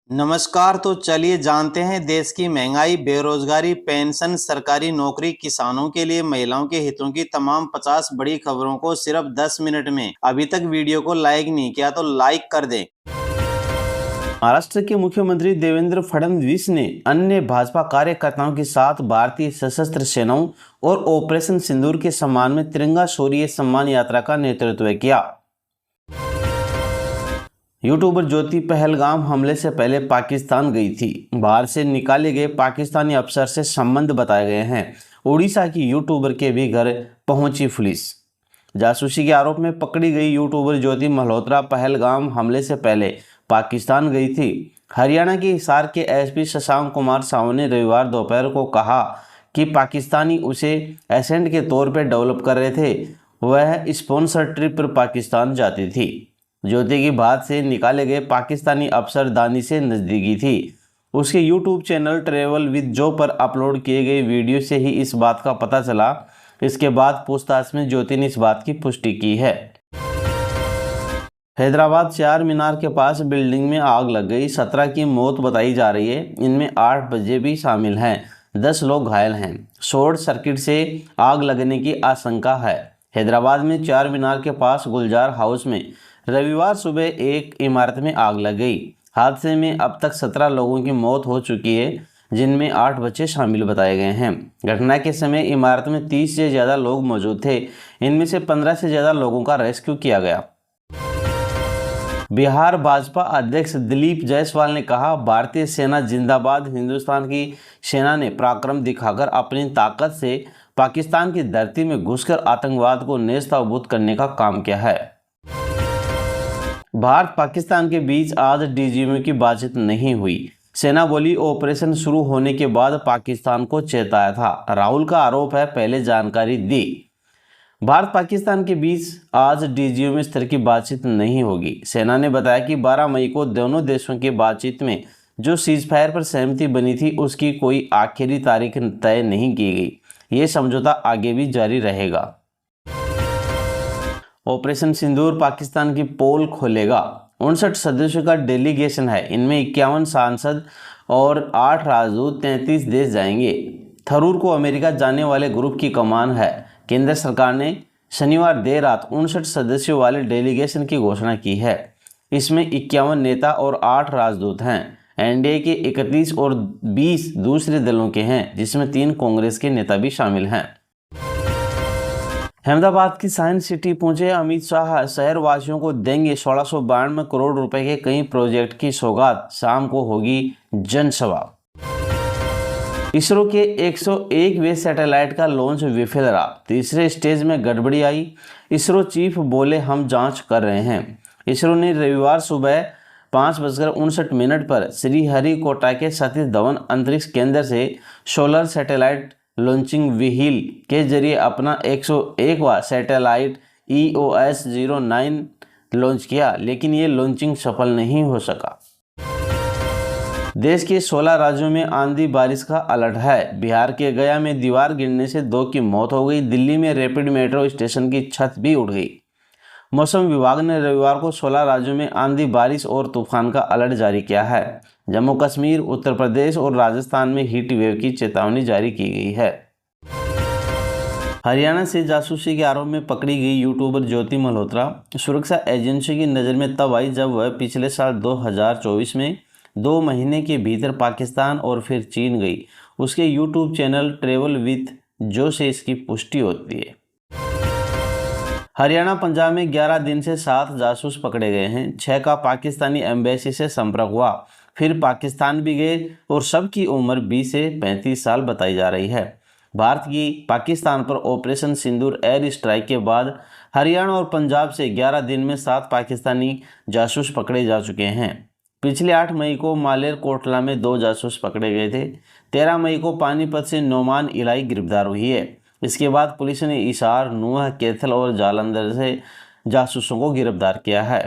नमस्कार। तो चलिए जानते हैं देश की महंगाई, बेरोजगारी, पेंशन, सरकारी नौकरी, किसानों के लिए महिलाओं के हितों की तमाम 50 बड़ी खबरों को सिर्फ 10 मिनट में। अभी तक वीडियो को लाइक नहीं किया तो लाइक कर दें। महाराष्ट्र के मुख्यमंत्री देवेंद्र फडणवीस ने अन्य भाजपा कार्यकर्ताओं के साथ भारतीय सशस्त्र सेनाओं और ऑपरेशन सिंदूर के सम्मान में तिरंगा शौर्य सम्मान यात्रा का नेतृत्व किया। यूट्यूबर ज्योति पहलगाम हमले से पहले पाकिस्तान गई थी। बाहर से निकाले गए पाकिस्तानी अफसर से संबंध बताए गए हैं। उड़ीसा की यूट्यूबर के भी घर पहुंची पुलिस। जासूसी के आरोप में पकड़ी गई यूट्यूबर ज्योति मल्होत्रा पहलगाम हमले से पहले पाकिस्तान गई थी। हरियाणा के हिसार के एसपी शशांक कुमार साहू ने रविवार दोपहर को कहा कि पाकिस्तानी उसे एजेंट के तौर पर डेवलप कर रहे थे। वह स्पॉन्सर ट्रिप पर पाकिस्तान जाती थी। ज्योति की बात से निकाले गए पाकिस्तानी अफसर दानी से नज़दीकी थी। उसके यूट्यूब चैनल ट्रेवल विद जो पर अपलोड किए गए वीडियो से ही इस बात का पता चला। इसके बाद पूछताछ में ज्योति ने इस बात की पुष्टि की है। हैदराबाद चार मीनार के पास बिल्डिंग में आग लग गई। 17 की मौत बताई जा रही है। इनमें 8 बच्चे भी शामिल हैं। 10 लोग घायल हैं। शॉर्ट सर्किट से आग लगने की आशंका है। हैदराबाद में चार मीनार के पास गुलजार हाउस में रविवार सुबह एक इमारत में आग लग गई। हादसे में अब तक 17 लोगों की मौत हो चुकी है, जिनमें 8 बच्चे शामिल बताए गए हैं। घटना के समय इमारत में 30 से ज़्यादा लोग मौजूद थे। इनमें से 15 से ज़्यादा लोगों का रेस्क्यू किया गया। बिहार भाजपा अध्यक्ष दिलीप जायसवाल ने कहा, भारतीय सेना जिंदाबाद। हिंदुस्तान की सेना ने पराक्रम दिखाकर अपनी ताकत से पाकिस्तान की धरती में घुसकर आतंकवाद को नेस्तनाबूद करने का काम किया है। भारत पाकिस्तान के बीच आज डीजीएमओ की बातचीत नहीं हुई। सेना बोली ऑपरेशन शुरू होने के बाद पाकिस्तान को चेताया था। राहुल का आरोप है पहले जानकारी दी। भारत पाकिस्तान के बीच आज डीजीएमओ स्तर की बातचीत नहीं होगी। सेना ने बताया कि 12 मई को दोनों देशों की बातचीत में जो सीजफायर पर सहमति बनी थी उसकी कोई आखिरी तारीख तय नहीं की गई। ये समझौता आगे भी जारी रहेगा। ऑपरेशन सिंदूर पाकिस्तान की पोल खोलेगा। 59 सदस्यों का डेलीगेशन है। इनमें 51 सांसद और 8 राजदूत 33 देश जाएंगे। थरूर को अमेरिका जाने वाले ग्रुप की कमान है। केंद्र सरकार ने शनिवार देर रात 59 सदस्यों वाले डेलीगेशन की घोषणा की है। इसमें 51 नेता और 8 राजदूत हैं। एनडीए के 31 और 20 दूसरे दलों के हैं, जिसमें 3 कांग्रेस के नेता भी शामिल हैं। अहमदाबाद की साइंस सिटी पहुंचे अमित शाह। शहर वासियों को देंगे 1692 करोड़ रुपए के कई प्रोजेक्ट की सौगात। शाम को होगी जनसभा। इसरो के 101वें सैटेलाइट का लॉन्च विफल रहा। तीसरे स्टेज में गड़बड़ी आई। इसरो चीफ बोले, हम जांच कर रहे हैं। इसरो ने रविवार सुबह 5:59 पर श्रीहरिकोटा के सतीश धवन अंतरिक्ष केंद्र से सोलर सैटेलाइट लॉन्चिंग व्हील के जरिए अपना 101वां सैटेलाइट EOS-09 लॉन्च किया, लेकिन ये लॉन्चिंग सफल नहीं हो सका। देश के 16 राज्यों में आंधी बारिश का अलर्ट है। बिहार के गया में दीवार गिरने से 2 की मौत हो गई। दिल्ली में रैपिड मेट्रो स्टेशन की छत भी उड़ गई। मौसम विभाग ने रविवार को 16 राज्यों में आंधी बारिश और तूफान का अलर्ट जारी किया है। जम्मू कश्मीर, उत्तर प्रदेश और राजस्थान में हीट वेव की चेतावनी जारी की गई है। हरियाणा से जासूसी के आरोप में पकड़ी गई यूट्यूबर ज्योति मल्होत्रा सुरक्षा एजेंसी की नज़र में तब आई जब वह पिछले साल 2024 में 2 महीने के भीतर पाकिस्तान और फिर चीन गई। उसके यूट्यूब चैनल ट्रेवल विद जो से इसकी पुष्टि होती है। हरियाणा पंजाब में 11 दिन से 7 जासूस पकड़े गए हैं। 6 का पाकिस्तानी एम्बेसी से संपर्क हुआ, फिर पाकिस्तान भी गए और सबकी उम्र 20 से 35 साल बताई जा रही है। भारत की पाकिस्तान पर ऑपरेशन सिंदूर एयर स्ट्राइक के बाद हरियाणा और पंजाब से 11 दिन में 7 पाकिस्तानी जासूस पकड़े जा चुके हैं। पिछले 8 मई को मालेर कोटला में 2 जासूस पकड़े गए थे। 13 मई को पानीपत से नोमान इलाई गिरफ्तार हुई है। इसके बाद पुलिस ने इशार, नूह, कैथल और जालंधर से जासूसों को गिरफ्तार किया है।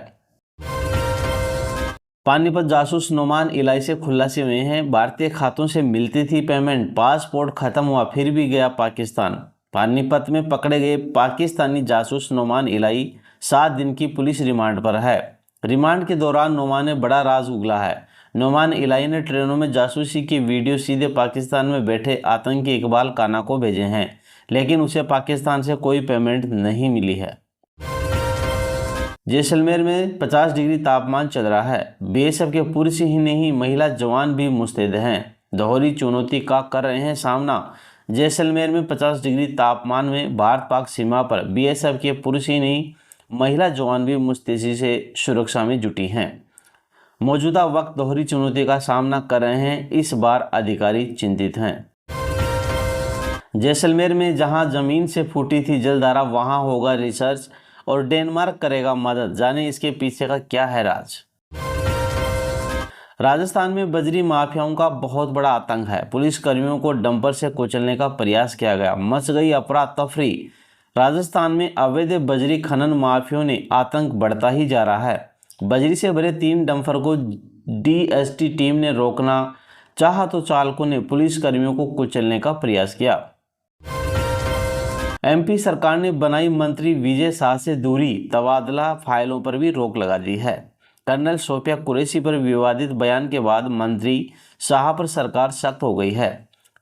पानीपत जासूस नोमान इलाई से खुलासे हुए हैं। भारतीय खातों से मिलती थी पेमेंट, पासपोर्ट खत्म हुआ फिर भी गया पाकिस्तान। पानीपत में पकड़े गए पाकिस्तानी जासूस नोमान इलाई 7 दिन की पुलिस रिमांड पर है। रिमांड के दौरान नोमान ने बड़ा राज उगला है। नुमान इलाही ने ट्रेनों में जासूसी की वीडियो सीधे पाकिस्तान में बैठे आतंकी इकबाल काना को भेजे हैं, लेकिन उसे पाकिस्तान से कोई पेमेंट नहीं मिली है। जैसलमेर में 50 डिग्री तापमान चल रहा है। बीएसएफ के पुरुष ही नहीं, महिला जवान भी मुस्तैद हैं, दोहरी चुनौती का कर रहे हैं सामना। जैसलमेर में 50 डिग्री तापमान में भारत पाक सीमा पर बीएसएफ के पुरुष ही नहीं, महिला जवान भी मुस्तैदी से सुरक्षा में जुटी हैं। मौजूदा वक्त दोहरी चुनौती का सामना कर रहे हैं, इस बार अधिकारी चिंतित हैं। जैसलमेर में जहां जमीन से फूटी थी जलधारा, वहां होगा रिसर्च और डेनमार्क करेगा मदद। जाने इसके पीछे का क्या है राज। राजस्थान में बजरी माफियाओं का बहुत बड़ा आतंक है। पुलिस कर्मियों को डंपर से कुचलने का प्रयास किया गया, मच गई अफरा तफरी। राजस्थान में अवैध बजरी खनन माफियाओं ने आतंक बढ़ता ही जा रहा है। बजरी से भरे 3 डंपर को डीएसटी टीम ने रोकना चाहा तो चालकों ने पुलिस कर्मियों को कुचलने का प्रयास किया। एमपी सरकार ने बनाई मंत्री विजय शाह से दूरी, तबादला फाइलों पर भी रोक लगा दी है। कर्नल सोफिया कुरैशी पर विवादित बयान के बाद मंत्री शाह पर सरकार सख्त हो गई है।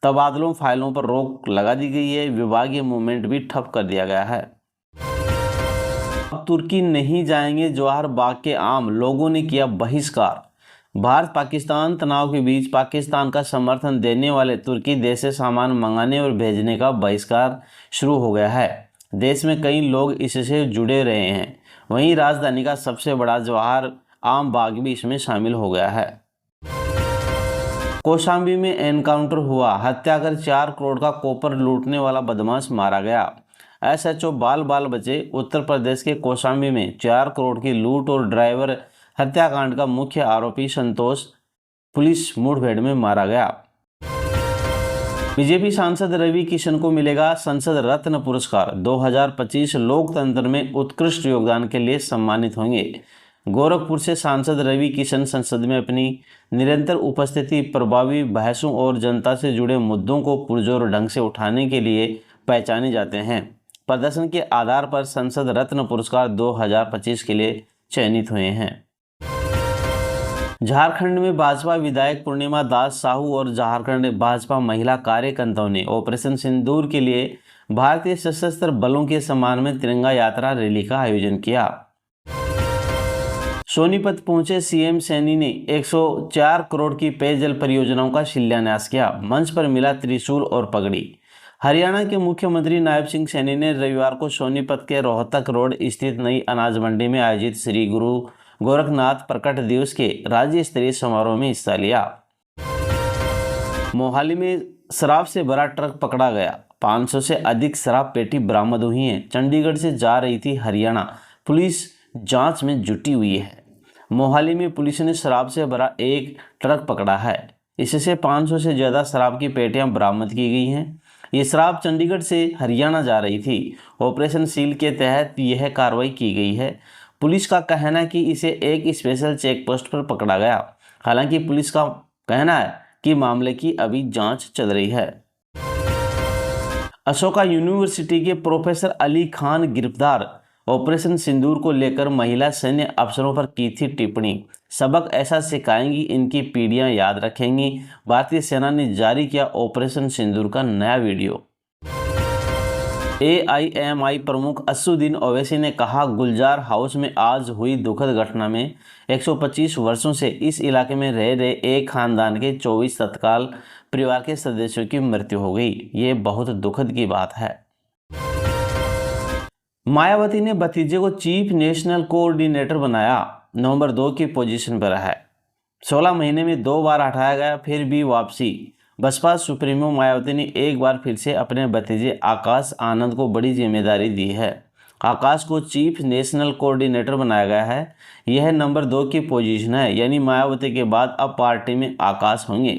तबादलों फाइलों पर रोक लगा दी गई है, विभागीय मूवमेंट भी ठप कर दिया गया है। अब तुर्की नहीं जाएंगे जवाहर बाग के आम, लोगों ने किया बहिष्कार। भारत पाकिस्तान तनाव के बीच पाकिस्तान का समर्थन देने वाले तुर्की देश से सामान मंगाने और भेजने का बहिष्कार शुरू हो गया है। देश में कई लोग इससे जुड़े रहे हैं, वहीं राजधानी का सबसे बड़ा जवाहर आम बाग भी इसमें शामिल हो गया है। कौशाम्बी में एनकाउंटर हुआ, हत्या कर 4 करोड़ का कॉपर लूटने वाला बदमाश मारा गया। एसएचओ बाल बचे। उत्तर प्रदेश के कौशाम्बी में 4 करोड़ की लूट और ड्राइवर हत्याकांड का मुख्य आरोपी संतोष पुलिस मुठभेड़ में मारा गया। बीजेपी सांसद रवि किशन को मिलेगा संसद रत्न पुरस्कार 2025, लोकतंत्र में उत्कृष्ट योगदान के लिए सम्मानित होंगे। गोरखपुर से सांसद रवि किशन संसद में अपनी निरंतर उपस्थिति, प्रभावी बहसों और जनता से जुड़े मुद्दों को पुरजोर ढंग से उठाने के लिए पहचाने जाते हैं। प्रदर्शन के आधार पर संसद रत्न पुरस्कार 2025 के लिए चयनित हुए हैं। झारखंड में भाजपा विधायक पूर्णिमा दास साहू और झारखंड भाजपा महिला कार्यकर्ताओं ने ऑपरेशन सिंदूर के लिए भारतीय सशस्त्र बलों के सम्मान में तिरंगा यात्रा रैली का आयोजन किया। सोनीपत पहुंचे सीएम सैनी ने 104 करोड़ की पेयजल परियोजनाओं का शिलान्यास किया। मंच पर मिला त्रिशूल और पगड़ी। हरियाणा के मुख्यमंत्री नायब सिंह सैनी ने रविवार को सोनीपत के रोहतक रोड स्थित नई अनाज मंडी में आयोजित श्री गुरु गोरखनाथ प्रकट दिवस के राज्य स्तरीय समारोह में हिस्सा लिया। मोहाली में शराब से भरा ट्रक पकड़ा गया, 500 से अधिक शराब पेटी बरामद हुई हैं। चंडीगढ़ से जा रही थी हरियाणा, पुलिस जांच में जुटी हुई है। मोहाली में पुलिस ने शराब से भरा एक ट्रक पकड़ा है, इससे 500 से ज़्यादा शराब की पेटियां बरामद की गई हैं। ये शराब चंडीगढ़ से हरियाणा जा रही थी। ऑपरेशन सील के तहत यह कार्रवाई की गई है। पुलिस का कहना है कि इसे एक स्पेशल चेक पोस्ट पर पकड़ा गया। हालांकि पुलिस का कहना है कि मामले की अभी जांच चल रही है। अशोका यूनिवर्सिटी के प्रोफेसर अली खान गिरफ्तार। ऑपरेशन सिंदूर को लेकर महिला सैन्य अफसरों पर की थी टिप्पणी। सबक ऐसा सिखाएंगी, इनकी पीढ़ियां याद रखेंगी। भारतीय सेना ने जारी किया ऑपरेशन सिंदूर का नया वीडियो। एआईएमआई प्रमुख असुद्दीन ओवैसी ने कहा, गुलजार हाउस में आज हुई दुखद घटना में 125 वर्षों से इस इलाके में रह रहे एक खानदान के 24 तत्काल परिवार के सदस्यों की मृत्यु हो गई। ये बहुत दुखद की बात है। मायावती ने भतीजे को चीफ नेशनल कोऑर्डिनेटर बनाया, नवंबर 2 की पोजीशन पर है। 16 महीने में 2 बार हटाया गया, फिर भी वापसी। बसपा सुप्रीमो मायावती ने एक बार फिर से अपने भतीजे आकाश आनंद को बड़ी जिम्मेदारी दी है। आकाश को चीफ नेशनल कोऑर्डिनेटर बनाया गया है। यह नंबर 2 की पोजीशन है, यानी मायावती के बाद अब पार्टी में आकाश होंगे।